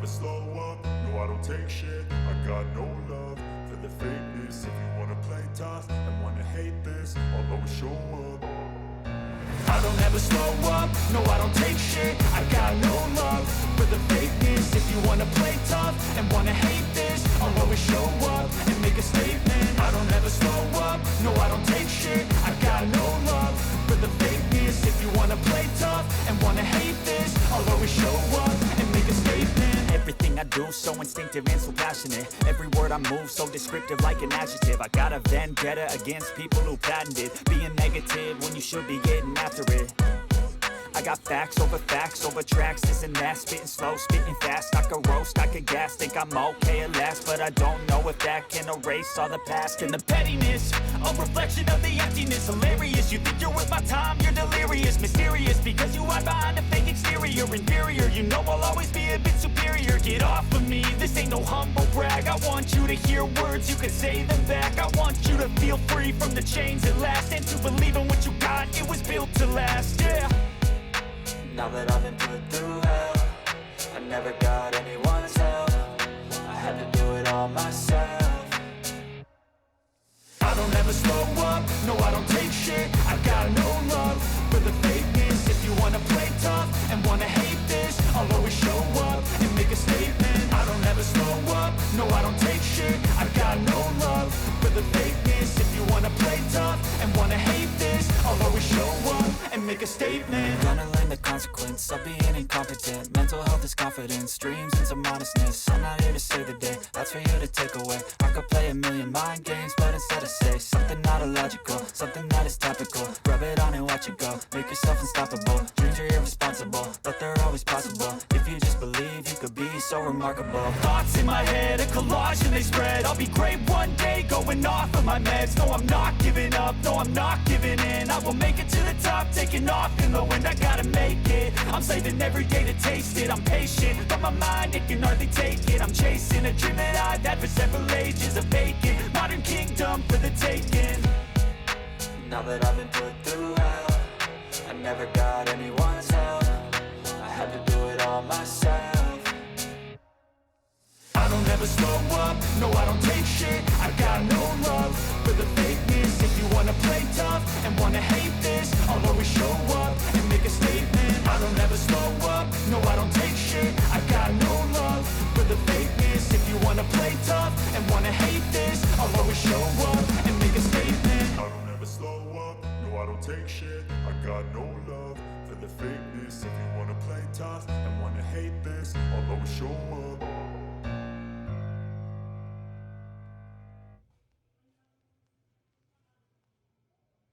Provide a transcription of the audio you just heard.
slow up, no I don't take shit. I got no love for the fakeness. If you wanna play tough and wanna hate this, I'll always show up. I don't ever slow up, no I don't take shit. I got no love for the fakeness. If you wanna play tough and wanna hate this, I'll always show up and make a statement. I don't ever slow up, no I don't take shit. I got no love for the fakeness. If you wanna play tough and wanna hate this, I'll always show up and make a statement. Everything I do so instinctive and so passionate. Every word I move so descriptive like an adjective. I got a vendetta against people who patented being negative when you should be getting after it. I got facts over tracks, this and that. Spitting slow, spitting fast, I could roast, I could gas. Think I'm okay at last, but I don't know if that can erase all the past. And the pettiness, a reflection of the emptiness. Hilarious, you think you're worth my time, you're delirious. Mysterious, because you hide behind a fake exterior. Inferior, you know I'll always be a bit superior. Get off of me, this ain't no humble brag. I want you to hear words, you can say them back. I want you to feel free from the chains at last, and to believe in what you got, it was built to last, yeah. Now that I've been put through hell, I never got anyone's help. I had to do it all myself. I don't ever slow up, no I don't take shit. I got no love for the fakeness. If you wanna play tough and wanna hate this, I'll always show up and make a statement. I don't ever slow up, no I don't take shit. I got no love for the fakeness. If you wanna play tough and wanna hate this, I'll always show up and make a statement. Gonna learn the consequence of being incompetent. Mental health is confidence, dreams and some modestness. I'm not here to save the day, that's for you to take away. I could play a million mind games, but instead I say something not illogical, something that is topical. Rub it on and watch it go, make yourself unstoppable. Dreams are irresponsible, but they're always possible. If you just believe, you could be so remarkable. Thoughts in my head, a collage and they spread. I'll be great one day, going off of my meds. No, I'm not giving up, no, I'm not giving in. I will make it to the top, taking off in the wind. I gotta make it, I'm saving every day to taste it. I'm patient, but my mind, it can hardly take it. I'm chasing a dream that I've had for several ages. A vacant, modern kingdom for the taking. Now that I've been put through hell, I never got anyone's help. I had to do it all myself. I don't ever slow up, no I don't take shit. I got no love for the fakeness. If you wanna play tough and wanna hate this, I'll always show up and make a statement. I don't ever slow up, no I don't take shit. I got no love for the fakeness. If you wanna play tough and wanna hate this, I'll always show up and make a statement. I don't ever slow up, no I don't take shit. I got no love for the fakeness. If you wanna play tough and wanna hate this, I'll always show